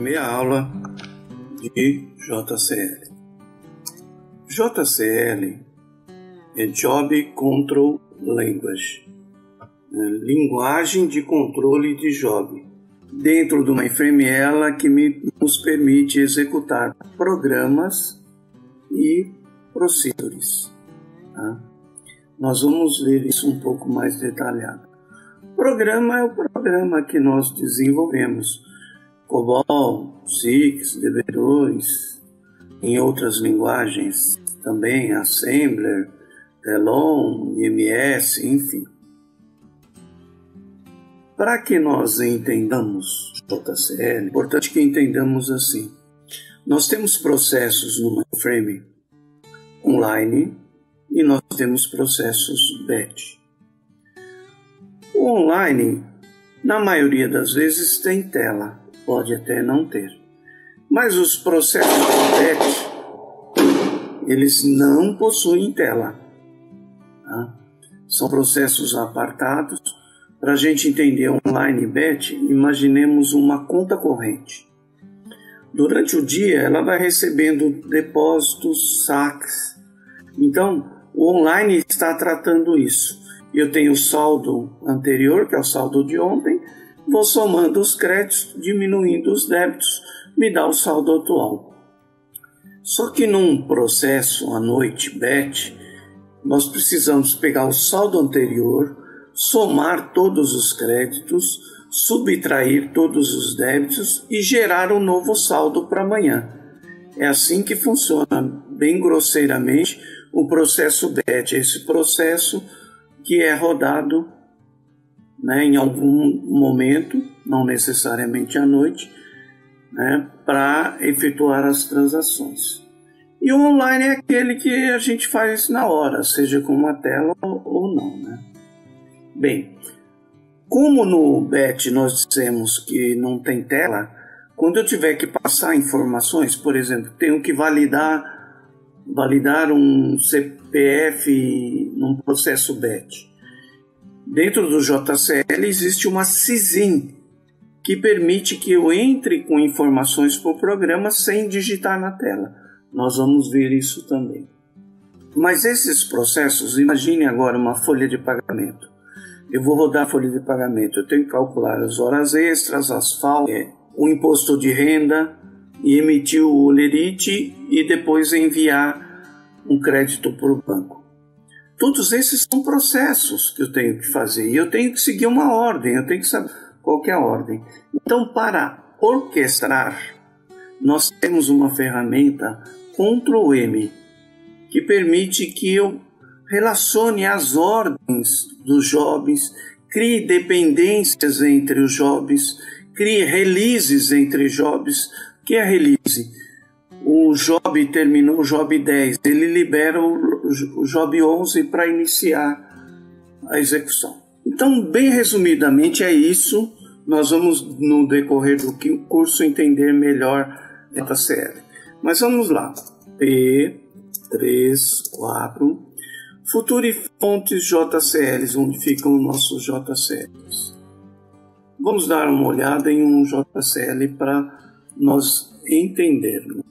primeira aula de JCL. JCL é Job Control Language, linguagem de controle de job, dentro de uma mainframe que nos permite executar programas e procedures. Tá? Nós vamos ver isso um pouco mais detalhado. Programa é o programa que nós desenvolvemos. COBOL, SIX, DB2, em outras linguagens também, Assembler, Telon, IMS, enfim. Para que nós entendamos JCL, é importante que entendamos assim. Nós temos processos no mainframe online e nós temos processos batch. O online, na maioria das vezes, tem tela, pode até não ter. Mas os processos batch, eles não possuem tela. Tá? São processos apartados. Para a gente entender online batch, imaginemos uma conta corrente. Durante o dia, ela vai recebendo depósitos, saques. Então, o online está tratando isso. Eu tenho o saldo anterior, que é o saldo de ontem, vou somando os créditos, diminuindo os débitos, me dá o saldo atual. Só que num processo à noite batch, nós precisamos pegar o saldo anterior, somar todos os créditos, subtrair todos os débitos e gerar um novo saldo para amanhã. É assim que funciona, bem grosseiramente, o processo batch. Esse processo que é rodado, em algum momento, não necessariamente à noite, para efetuar as transações. E o online é aquele que a gente faz na hora, seja com uma tela ou não. Bem, como no batch nós dissemos que não tem tela, quando eu tiver que passar informações, por exemplo, tenho que validar um CPF num processo batch. Dentro do JCL existe uma SYSIN, que permite que eu entre com informações para o programa sem digitar na tela. Nós vamos ver isso também. Mas esses processos, imagine agora uma folha de pagamento. Eu vou rodar a folha de pagamento, eu tenho que calcular as horas extras, as faltas, o imposto de renda, e emitir o olerite e depois enviar um crédito para o banco. Todos esses são processos que eu tenho que fazer e eu tenho que seguir uma ordem, eu tenho que saber qual que é a ordem. Então, para orquestrar, nós temos uma ferramenta Ctrl+M que permite que eu relacione as ordens dos jobs, crie dependências entre os jobs, crie releases entre jobs. O que é release? O job terminou o job 10, ele libera o job 11 para iniciar a execução. Então, bem resumidamente, é isso. Nós vamos, no decorrer do curso, entender melhor JCL. Mas vamos lá. P34, Future fontes JCLs, onde ficam os nossos JCLs. Vamos dar uma olhada em um JCL para nós entendermos,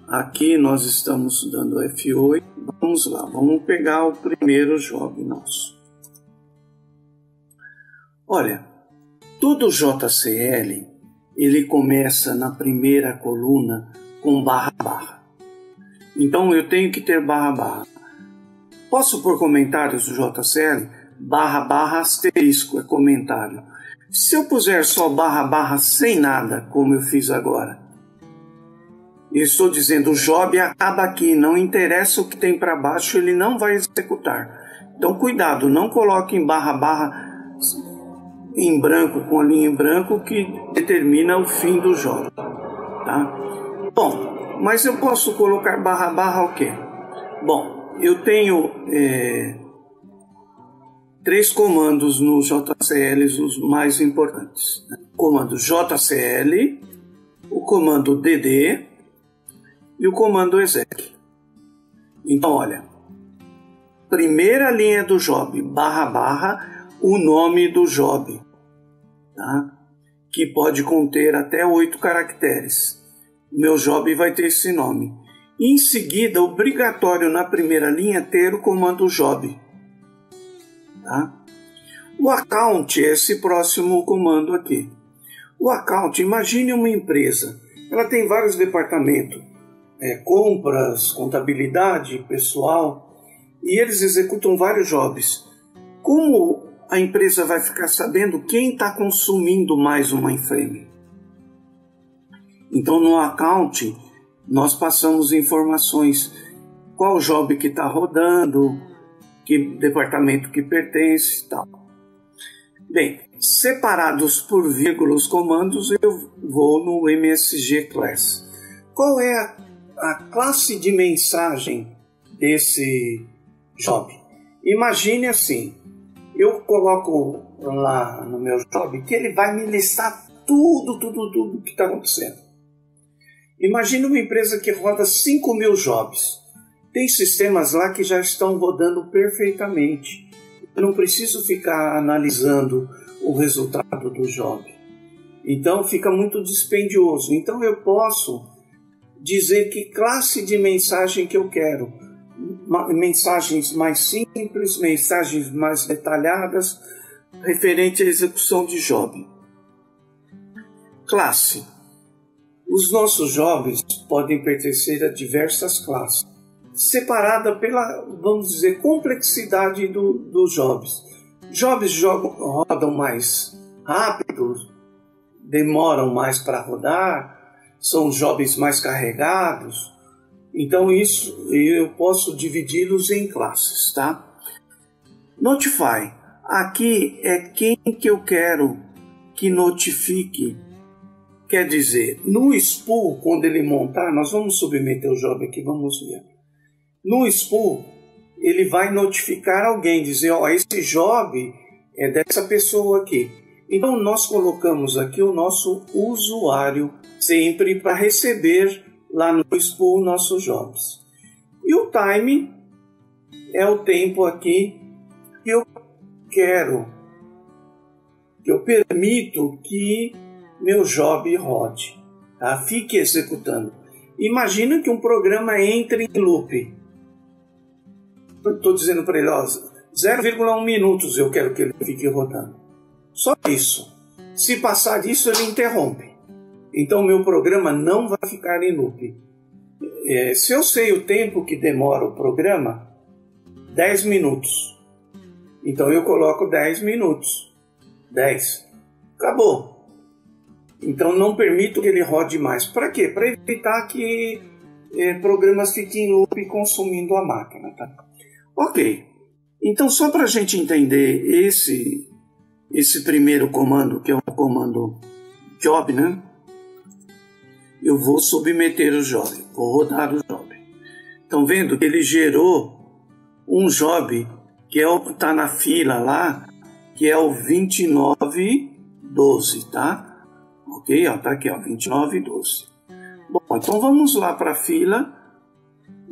Aqui nós estamos dando F8. Vamos lá, vamos pegar o primeiro job nosso. Olha, todo JCL, ele começa na primeira coluna com //. Então eu tenho que ter //. Posso pôr comentários do JCL? // asterisco é comentário. Se eu puser só // sem nada, como eu fiz agora, eu estou dizendo o job acaba aqui, não interessa o que tem para baixo, ele não vai executar. Então cuidado, não coloque em // em branco, com a linha em branco, que determina o fim do job. Tá? Bom, mas eu posso colocar // o quê? Bom, eu tenho 3 comandos no JCL, os mais importantes. O comando JCL, o comando DD e o comando exec. Então, olha, primeira linha do job, // o nome do job. Tá? que pode conter até 8 caracteres. O meu job vai ter esse nome. Em seguida, obrigatório na primeira linha ter o comando job. Tá? O account é esse próximo comando aqui. O account, imagine uma empresa. Ela tem vários departamentos. Compras, contabilidade, pessoal. E eles executam vários jobs. Como a empresa vai ficar sabendo quem está consumindo mais o mainframe? Então, no account, nós passamos informações. Qual job que está rodando, que departamento que pertence e tal. Bem, separados por vírgulas comandos, eu vou no MSG Class. Qual é a classe de mensagem desse job? Imagine assim, eu coloco lá no meu job que ele vai me listar tudo que está acontecendo. Imagine uma empresa que roda 5.000 jobs. Tem sistemas lá que já estão rodando perfeitamente. Eu não preciso ficar analisando o resultado do job. Então fica muito dispendioso. Então eu posso dizer que classe de mensagem que eu quero. Mensagens mais simples, mensagens mais detalhadas, referente à execução de job. Classe. Os nossos jobs podem pertencer a diversas classes, separada pela, vamos dizer, complexidade dos jobs. Jobs rodam mais rápido, demoram mais para rodar, são jobs mais carregados. Então isso eu posso dividi-los em classes, tá? Notify. Aqui é quem que eu quero que notifique. Quer dizer, no spool, quando ele montar, nós vamos submeter o job aqui, vamos ver. No spool, ele vai notificar alguém, dizer, esse job é dessa pessoa aqui. Então, nós colocamos aqui o nosso usuário sempre para receber lá no spool nossos jobs. E o time é o tempo aqui que eu quero, que eu permito que meu job rode, tá? Fique executando. Imagina que um programa entre em loop. Estou dizendo para ele, 0,1 minutos eu quero que ele fique rodando. Só isso. Se passar disso, ele interrompe. Então, o meu programa não vai ficar em loop. Se eu sei o tempo que demora o programa, 10 minutos. Então, eu coloco 10 minutos. 10. Acabou. Então, não permito que ele rode mais. Para quê? Para evitar que programas fiquem em loop consumindo a máquina. Tá? Ok. Então, só para a gente entender esse primeiro comando, que é o comando job, né? Eu vou submeter o job, vou rodar o job. Estão vendo que ele gerou um job que é o que está na fila lá, que é o 2912, tá? Ok, tá aqui, 2912. Bom, então vamos lá para a fila.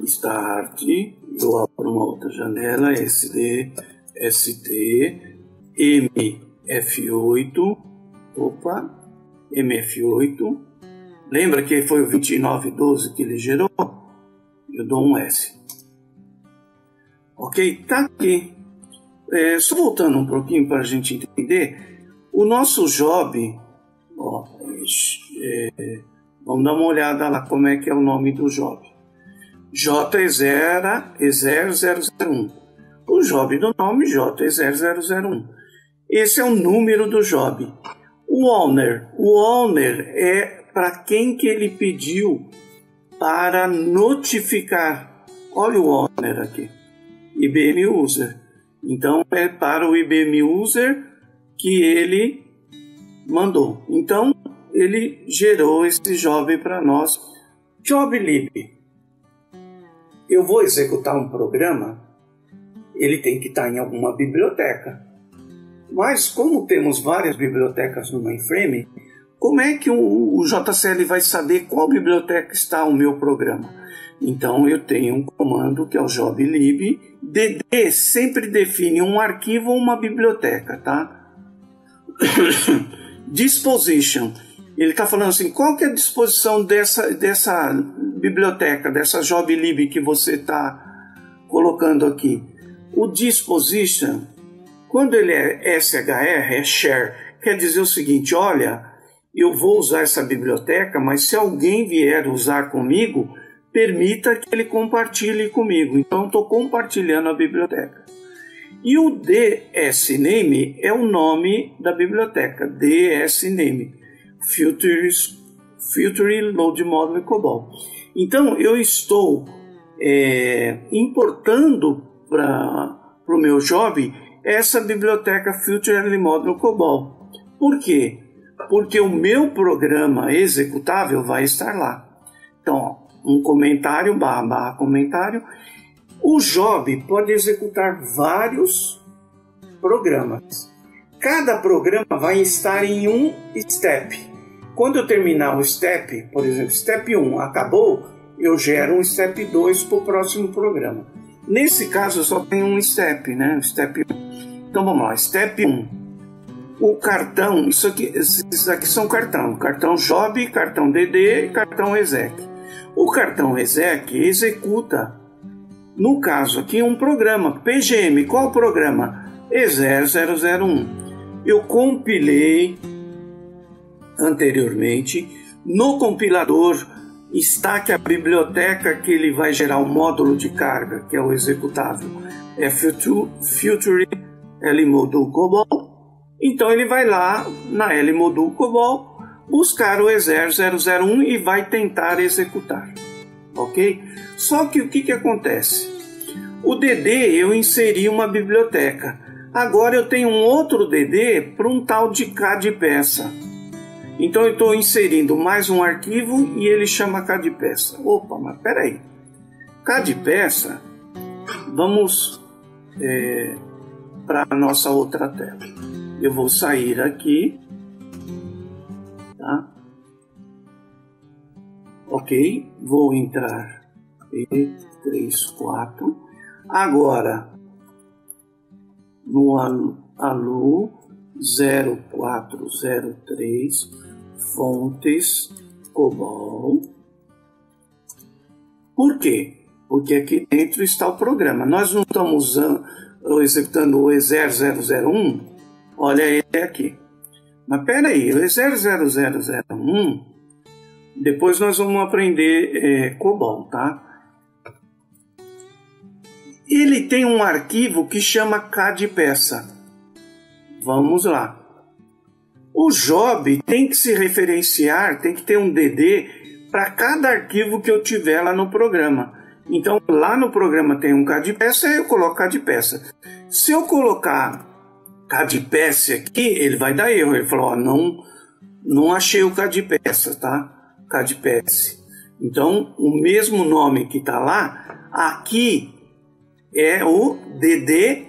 Start, eu abro uma outra janela, SD, ST, MF8, MF8. Lembra que foi o 2912 que ele gerou? Eu dou um S. Ok, tá aqui. Só voltando um pouquinho para a gente entender, o nosso job, vamos dar uma olhada lá como é que é o nome do job. J0001. O job do nome J0001. Esse é o número do job. O owner é para quem que ele pediu para notificar. Olha o owner aqui. IBM User. Então é para o IBM User que ele mandou. Então ele gerou esse job para nós. Job lib. Eu vou executar um programa, ele tem que estar em alguma biblioteca. Mas como temos várias bibliotecas no mainframe, como é que o JCL vai saber qual biblioteca está o meu programa? Então eu tenho um comando que é o joblib. DD sempre define um arquivo ou uma biblioteca, tá? Disposition. Ele está falando assim, qual que é a disposição dessa biblioteca, dessa JobLib que você está colocando aqui? O disposition, quando ele é SHR, é share, quer dizer o seguinte, olha, eu vou usar essa biblioteca, mas se alguém vier usar comigo, permita que ele compartilhe comigo. Então, eu estou compartilhando a biblioteca. E o DSName é o nome da biblioteca, DSName, Future Load Module COBOL. Então, eu estou importando para o meu job essa biblioteca Future Module COBOL. Por quê? Porque o meu programa executável vai estar lá. Então, ó, um comentário, barra comentário. O job pode executar vários programas. Cada programa vai estar em um step. Quando eu terminar o step, por exemplo, step 1 acabou, eu gero um step 2 para o próximo programa. Nesse caso, eu só tenho um step, né? Step 1. Então, vamos lá. Step 1. O cartão, esses aqui são cartão job, cartão DD e cartão exec. O cartão exec executa, no caso aqui, um programa, PGM. Qual programa? E0001. Eu compilei anteriormente. No compilador está que a biblioteca que ele vai gerar o módulo de carga, que é o executável, é Future Module COBOL. Então ele vai lá na Module COBOL buscar o E0001 e vai tentar executar. Ok? Só que o que acontece? O DD eu inseri uma biblioteca. Agora eu tenho um outro DD para um tal de CAD-peça. Então eu estou inserindo mais um arquivo e ele chama CAD-peça. Opa, mas peraí. CAD-peça, vamos para a nossa outra tela. Eu vou sair aqui. Tá? Ok, vou entrar P34. Agora, no ALU 0403, fontes COBOL. Por quê? Porque aqui dentro está o programa. Nós não estamos executando o E0001. Olha ele aqui. Mas peraí, o E0001, depois nós vamos aprender COBOL, tá? Ele tem um arquivo que chama CAD-peça. Vamos lá. O job tem que se referenciar, tem que ter um DD para cada arquivo que eu tiver lá no programa. Então, lá no programa tem um CAD-peça, eu coloco CAD-peça. Se eu colocar CAD-peça aqui, ele vai dar erro. Ele falou, ó, não achei o CAD-peça, tá? CAD-peça. Então, o mesmo nome que está lá, aqui é o DD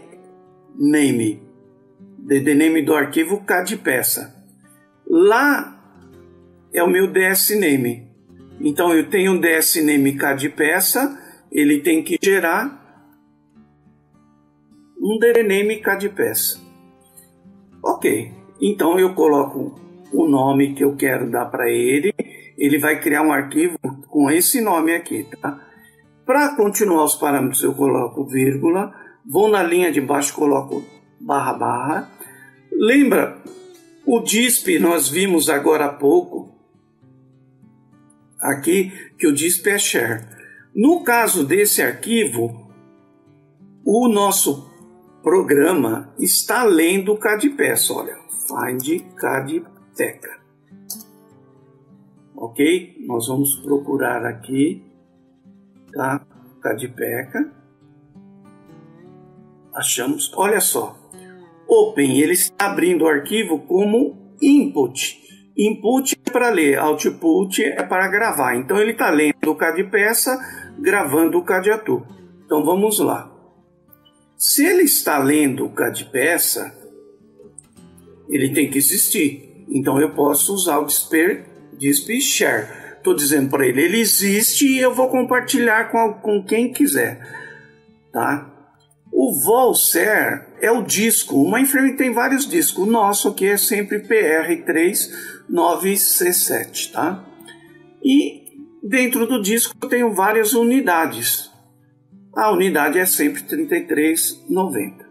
name. DD name do arquivo CAD-peça. Lá é o meu DS name. Então, eu tenho um DS name CAD-peça, ele tem que gerar um DD name CAD-peça. Ok, então eu coloco o nome que eu quero dar para ele, ele vai criar um arquivo com esse nome aqui, tá? Para continuar os parâmetros eu coloco vírgula, vou na linha de baixo coloco barra barra. Lembra, o DISP nós vimos agora há pouco, aqui, que o DISP é share. No caso desse arquivo, o nosso programa está lendo o CAD-peça. Olha, find CAD-peca. Ok? Nós vamos procurar aqui, tá? CAD-peca. Achamos, olha só. Open, ele está abrindo o arquivo como input. Input é para ler, output é para gravar. Então ele está lendo o CAD-peça, gravando o CAD-atu. Então vamos lá. Se ele está lendo o CAD-peça, ele tem que existir. Então eu posso usar o DISP share. Estou dizendo para ele, ele existe e eu vou compartilhar com quem quiser. Tá? O Volcer é o disco. O mainframe tem vários discos. O nosso aqui é sempre PR39C7, tá? E dentro do disco eu tenho várias unidades. A unidade é sempre 3390.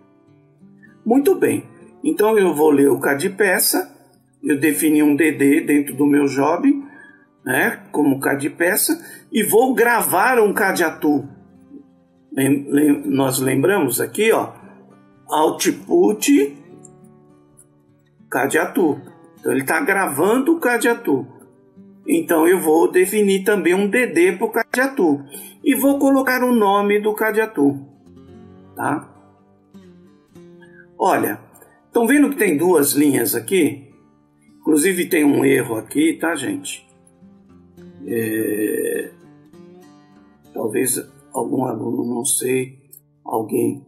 Muito bem. Então eu vou ler o CAD peça. Eu defini um DD dentro do meu job, né, como CAD peça, e vou gravar um CAD-ATU. Nós lembramos aqui, ó, output CAD-ATU. Então ele está gravando o CAD-ATU. Então eu vou definir também um DD para o CAD-ATU e vou colocar o nome do CAD-ATU, tá? Olha, estão vendo que tem duas linhas aqui? Inclusive tem um erro aqui, tá, gente? Talvez algum aluno, não sei, alguém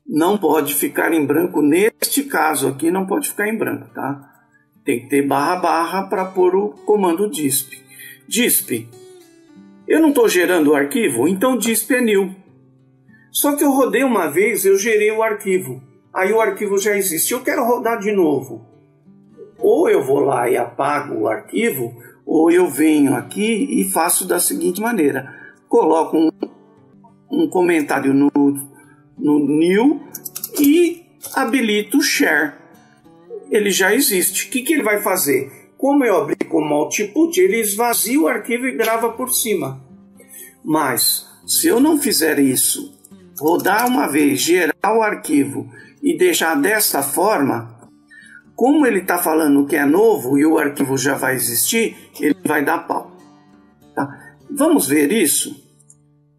não pode ficar em branco. Neste caso aqui não pode ficar em branco, tá? Tem que ter barra para pôr o comando disp. Disp. Eu não estou gerando o arquivo, então disp é new. Só que eu rodei uma vez, eu gerei o arquivo. Aí o arquivo já existe. Eu quero rodar de novo. Ou eu vou lá e apago o arquivo, ou eu venho aqui e faço da seguinte maneira. Coloco um comentário no new e habilito o share. Ele já existe. O que ele vai fazer? Como eu abri como output, ele esvazia o arquivo e grava por cima. Mas, se eu não fizer isso, rodar uma vez, gerar o arquivo e deixar desta forma, como ele está falando que é novo e o arquivo já vai existir, ele vai dar pau. Tá? Vamos ver isso?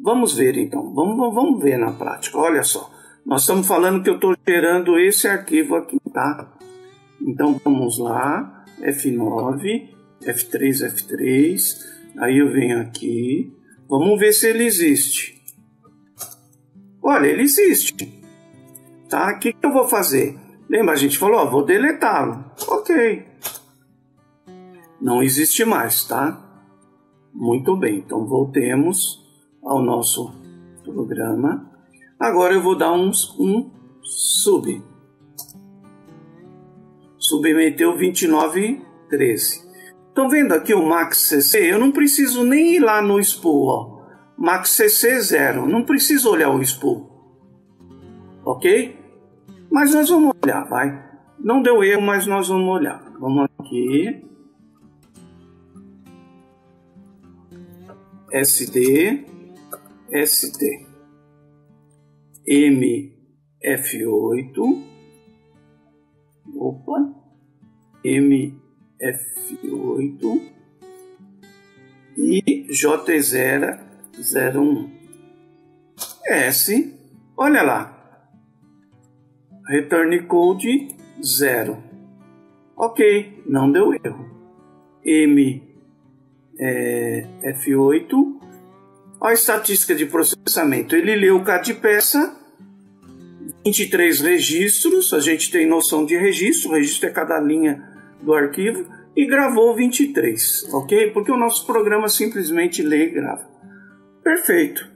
Vamos ver então. Vamos ver na prática. Olha só. Nós estamos falando que eu estou gerando esse arquivo aqui, tá? Então vamos lá, F9, F3, F3, aí eu venho aqui, vamos ver se ele existe. Olha, ele existe, tá? O que eu vou fazer? Lembra, a gente falou, ó, vou deletá-lo. Ok. Não existe mais, tá? Muito bem, então voltemos ao nosso programa. Agora eu vou dar um sub. Submeteu 2913. Estão vendo aqui o max cc? Eu não preciso nem ir lá no spool, ó. Max cc 0. Não preciso olhar o spool. Ok? Mas nós vamos olhar, vai. Não deu erro, mas nós vamos olhar. Vamos aqui. SD. MF8. Opa. MF8 e J001 S, olha lá, return code 0, ok, não deu erro. MF8, a estatística de processamento, ele leu o CAD peça, 23 registros, a gente tem noção de registro, o registro é cada linha do arquivo, e gravou 23, ok? Porque o nosso programa simplesmente lê e grava. Perfeito.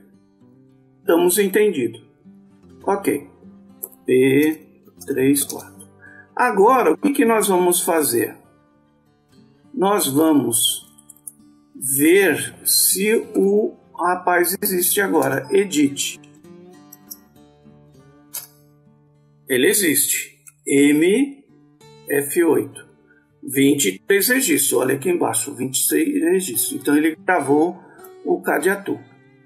Estamos entendidos. Ok. P34. Agora, o que nós vamos fazer? Nós vamos ver se o rapaz existe agora. Edit. Ele existe. MF8. 23 registros. Olha aqui embaixo. 26 registros. Então ele gravou o CAD-ATU.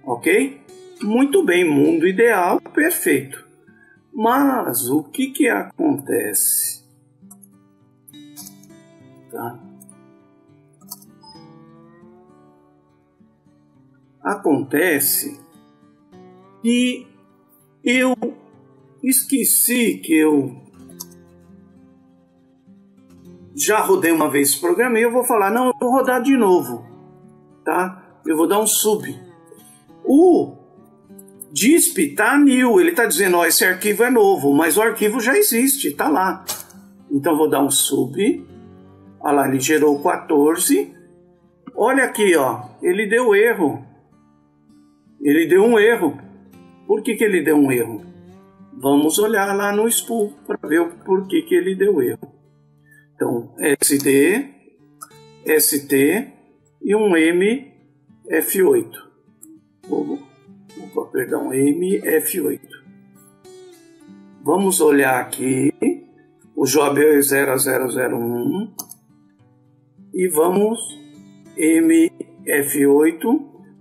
Ok? Muito bem. Mundo ideal. Perfeito. Mas o que acontece? Tá? Acontece que eu esqueci que eu já rodei uma vez esse programa e eu vou falar, não, eu vou rodar de novo, tá? Eu vou dar um sub. O disp tá new, ele tá dizendo, ó, esse arquivo é novo, mas o arquivo já existe, tá lá. Então eu vou dar um sub. Olha lá, ele gerou 14. Olha aqui, ó, ele deu erro. Ele deu um erro. Por que ele deu um erro? Vamos olhar lá no spool para ver o porquê que ele deu erro. Então, SD, ST e um MF8. Perdão, MF8. Vamos olhar aqui. O job é 0001 e vamos MF8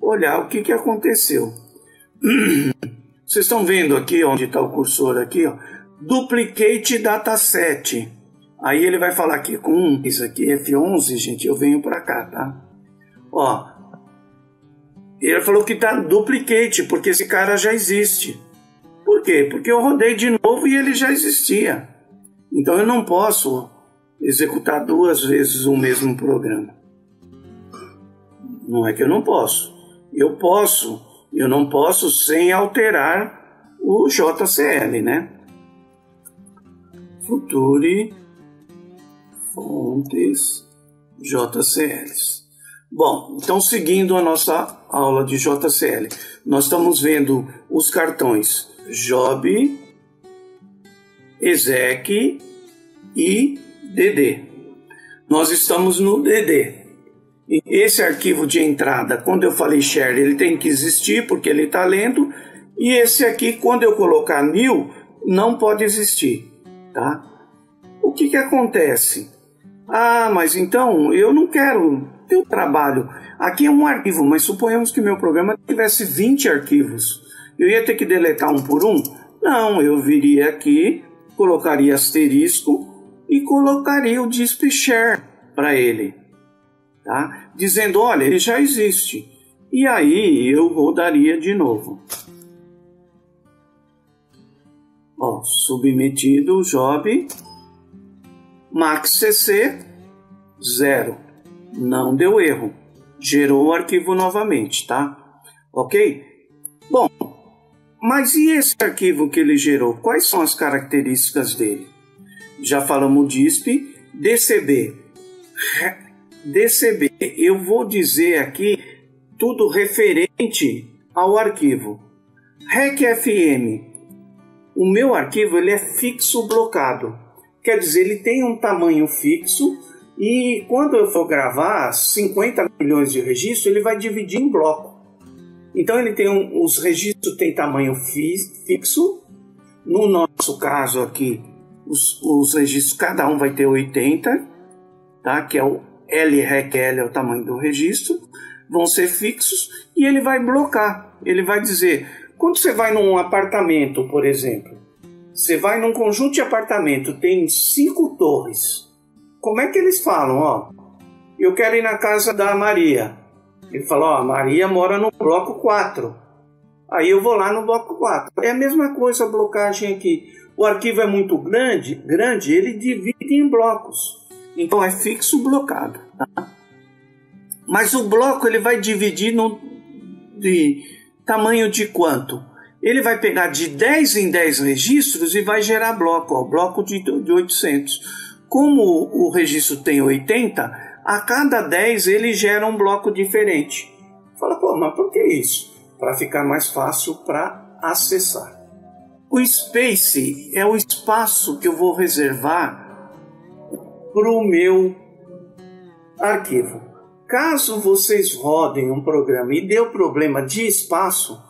olhar o que aconteceu. Vocês estão vendo aqui onde está o cursor aqui, ó, duplicate dataset. Aí ele vai falar aqui com isso aqui F11, gente, eu venho para cá, tá? Ó, ele falou que tá duplicate porque esse cara já existe. Por quê? Porque eu rodei de novo e ele já existia. Então eu não posso executar 2 vezes o mesmo programa. Não é que eu não posso. Eu posso. Eu não posso sem alterar o JCL, né? Future fontes JCLs. Bom, então seguindo a nossa aula de JCL, nós estamos vendo os cartões Job, Exec e DD. Nós estamos no DD. E esse arquivo de entrada, quando eu falei share, ele tem que existir porque ele está lendo. E esse aqui, quando eu colocar 1000, não pode existir, tá? O que acontece? Ah, mas então eu não quero ter um trabalho. Aqui é um arquivo, mas suponhamos que meu programa tivesse 20 arquivos. Eu ia ter que deletar um por um? Não, eu viria aqui, colocaria asterisco e colocaria o disp share para ele, tá? Dizendo, olha, ele já existe. E aí eu rodaria de novo. Ó, submetido o job, maxcc 0. Não deu erro. Gerou o arquivo novamente, tá? Ok? Bom, mas e esse arquivo que ele gerou? Quais são as características dele? Já falamos DISP, DCB. DCB, eu vou dizer aqui tudo referente ao arquivo. RecFM, o meu arquivo ele é fixo blocado. Quer dizer, ele tem um tamanho fixo e quando eu for gravar 50 milhões de registros, ele vai dividir em bloco. Então ele tem os registros têm tamanho fixo. No nosso caso aqui, os registros, cada um vai ter 80, tá? Que é o LRECL, é o tamanho do registro. Vão ser fixos e ele vai blocar. Ele vai dizer, quando você vai num apartamento, por exemplo, você vai num conjunto de apartamento, tem 5 torres. Como é que eles falam? Ó, eu quero ir na casa da Maria. Ele fala, ó, a Maria mora no bloco 4. Aí eu vou lá no bloco 4. É a mesma coisa a blocagem aqui. O arquivo é muito grande, ele divide em blocos. Então é fixo blocado. Tá? Mas o bloco ele vai dividir de tamanho de quanto? Ele vai pegar de 10 em 10 registros e vai gerar bloco. Ó, bloco de 800. Como o registro tem 80... A cada 10 ele gera um bloco diferente. Fala, pô, mas por que isso? Para ficar mais fácil para acessar. O space é o espaço que eu vou reservar para o meu arquivo. Caso vocês rodem um programa e dê o problema de espaço,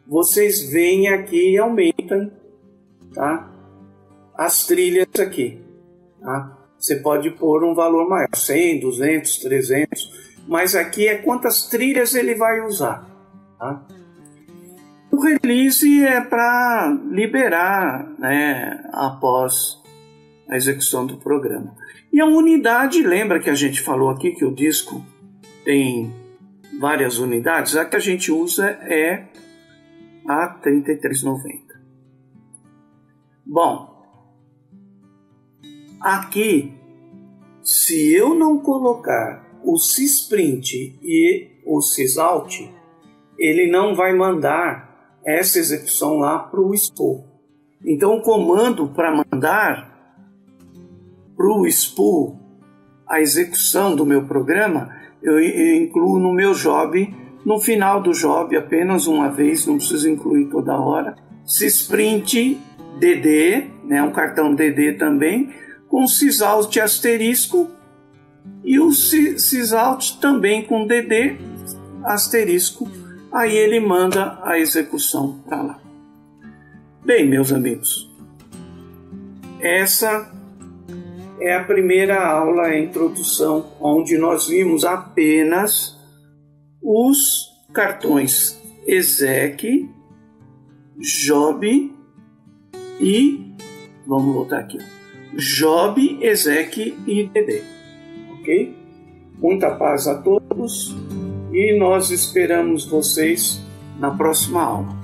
vocês vêm aqui e aumentam, tá? As trilhas aqui, tá? Você pode pôr um valor maior, 100, 200, 300, mas aqui é quantas trilhas ele vai usar. Tá? O release é para liberar, né, após a execução do programa. E a unidade, lembra que a gente falou aqui que o disco tem várias unidades? A que a gente usa é a 3390. Bom, aqui, se eu não colocar o sysprint e o sysout, ele não vai mandar essa execução lá para o spool. Então, o comando para mandar para o spool a execução do meu programa, eu incluo no meu job, no final do job, apenas uma vez, não preciso incluir toda hora, sysprint DD, né, um cartão DD também, com sysout asterisco, e o sysout também com DD asterisco, aí ele manda a execução para lá. Bem, meus amigos, essa é a primeira aula, a introdução, onde nós vimos apenas os cartões exec, job e, vamos voltar aqui, job, exec e dd, ok? Muita paz a todos e nós esperamos vocês na próxima aula.